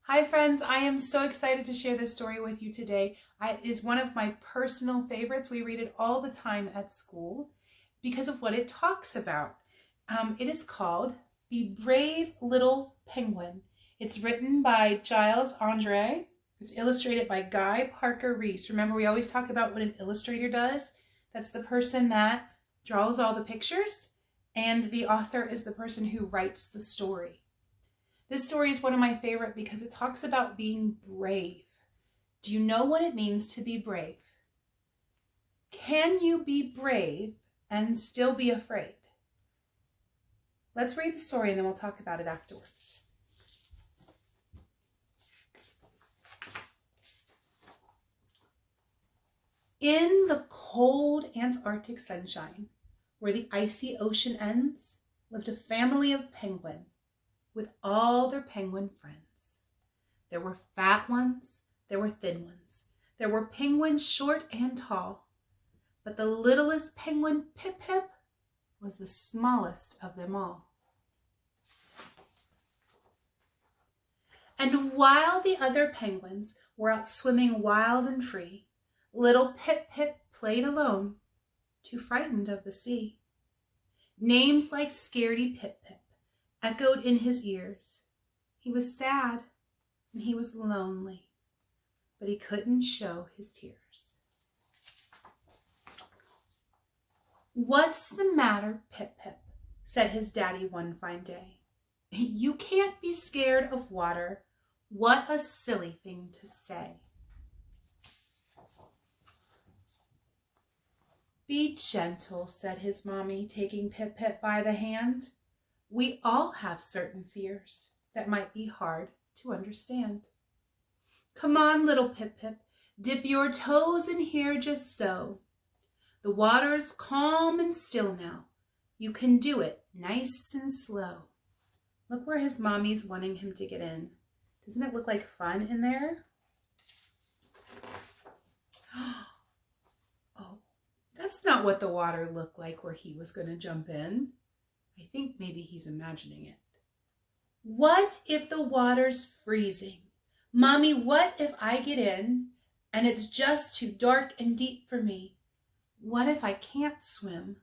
Hi friends, I am so excited to share this story with you today. It is one of my personal favorites. We read it all the time at school because of what it talks about. It is called Be Brave Little Penguin. It's written by Giles Andre. It's illustrated by Guy Parker Reese. Remember, we always talk about what an illustrator does. That's the person that draws all the pictures, and the author is the person who writes the story. This story is one of my favorite because it talks about being brave. Do you know what it means to be brave? Can you be brave and still be afraid? Let's read the story and then we'll talk about it afterwards. In the cold Antarctic sunshine, where the icy ocean ends, lived a family of penguins with all their penguin friends. There were fat ones, there were thin ones, there were penguins short and tall, but the littlest penguin, Pip Pip, was the smallest of them all. And while the other penguins were out swimming wild and free, little Pip Pip played alone, too frightened of the sea. Names like Scaredy Pip Pip echoed in his ears. He was sad and he was lonely, but he couldn't show his tears. "What's the matter, Pip Pip?" said his daddy one fine day. "You can't be scared of water. What a silly thing to say." "Be gentle," said his mommy, taking Pip Pip by the hand. "We all have certain fears that might be hard to understand. Come on, little Pip Pip, dip your toes in here just so. The water's calm and still now. You can do it nice and slow." Look where his mommy's wanting him to get in. Doesn't it look like fun in there? Oh, that's not what the water looked like where he was going to jump in. I think maybe he's imagining it. "What if the water's freezing? Mommy, what if I get in and it's just too dark and deep for me? What if I can't swim?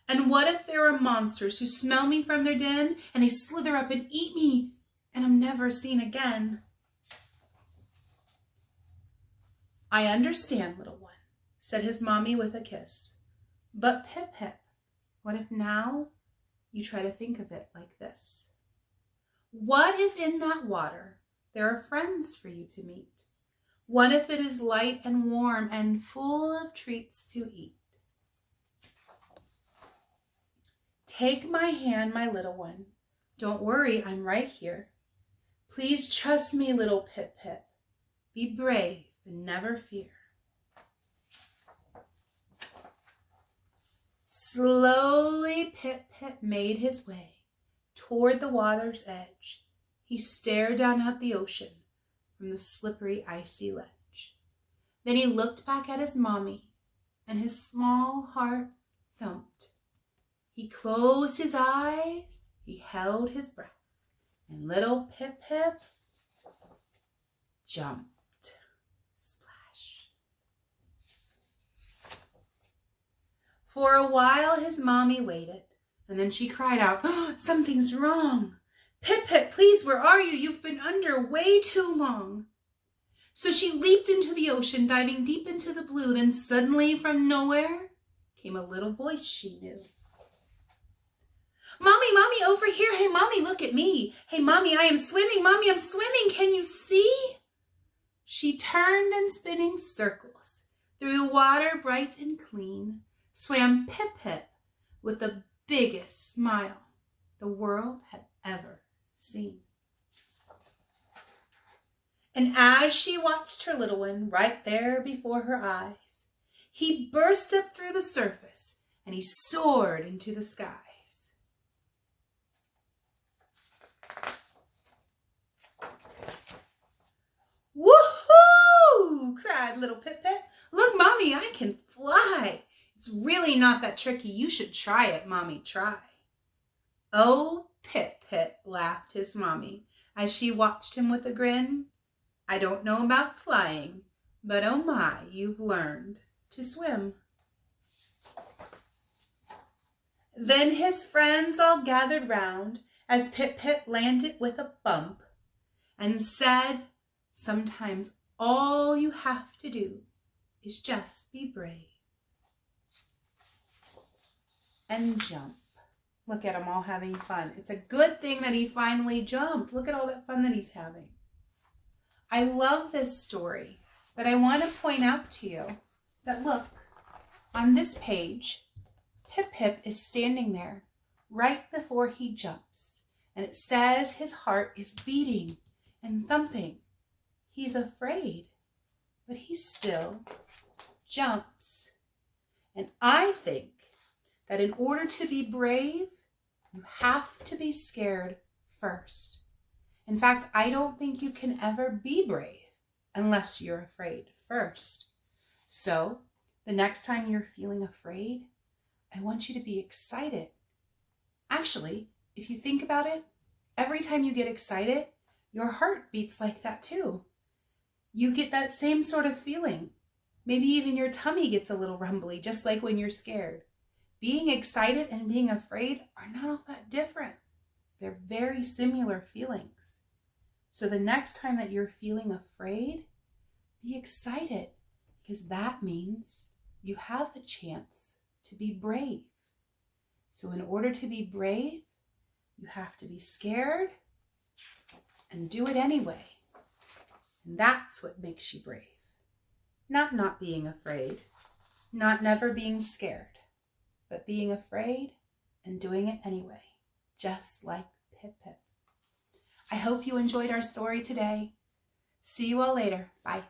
And what if there are monsters who smell me from their den and they slither up and eat me and I'm never seen again?" "I understand, little one," said his mommy with a kiss. "But Pip Pip, what if now you try to think of it like this? What if in that water there are friends for you to meet? What if it is light and warm and full of treats to eat? Take my hand, my little one. Don't worry, I'm right here. Please trust me, little Pip Pip. Be brave and never fear." Slowly Pip Pip made his way toward the water's edge. He stared down at the ocean from the slippery, icy ledge. Then he looked back at his mommy, and his small heart thumped. He closed his eyes, he held his breath, and little Pip Pip jumped. Splash. For a while his mommy waited, and then she cried out, "Oh, something's wrong. Pip Pip, please, where are you? You've been under way too long." So she leaped into the ocean, diving deep into the blue. Then suddenly from nowhere came a little voice she knew. "Mommy, Mommy, over here. Hey, Mommy, look at me. Hey, Mommy, I am swimming. Mommy, I'm swimming. Can you see?" She turned and spinning circles through the water bright and clean, swam Pip Pip with the biggest smile the world had ever seen. And as she watched her little one right there before her eyes, he burst up through the surface and he soared into the skies. "Woohoo!" cried little Pip Pip. "Look, Mommy, I can fly. It's really not that tricky. You should try it, Mommy, try." "Oh, Pip Pip," laughed his mommy as she watched him with a grin. "I don't know about flying, but oh my, you've learned to swim." Then his friends all gathered round as Pip-Pip landed with a bump and said, "Sometimes all you have to do is just be brave and jump." Look at them all having fun. It's a good thing that he finally jumped. Look at all that fun that he's having. I love this story, but I want to point out to you that look, on this page, Pip-Pip is standing there right before he jumps, and it says his heart is beating and thumping. He's afraid, but he still jumps. And I think that in order to be brave, you have to be scared first. In fact, I don't think you can ever be brave unless you're afraid first. So the next time you're feeling afraid, I want you to be excited. Actually, if you think about it, every time you get excited, your heart beats like that too. You get that same sort of feeling. Maybe even your tummy gets a little rumbly, just like when you're scared. Being excited and being afraid are not all that different. They're very similar feelings. So the next time that you're feeling afraid, be excited, because that means you have a chance to be brave. So in order to be brave, you have to be scared and do it anyway. And that's what makes you brave. Not being afraid, not never being scared, but being afraid and doing it anyway, just like Pip-Pip. I hope you enjoyed our story today. See you all later. Bye.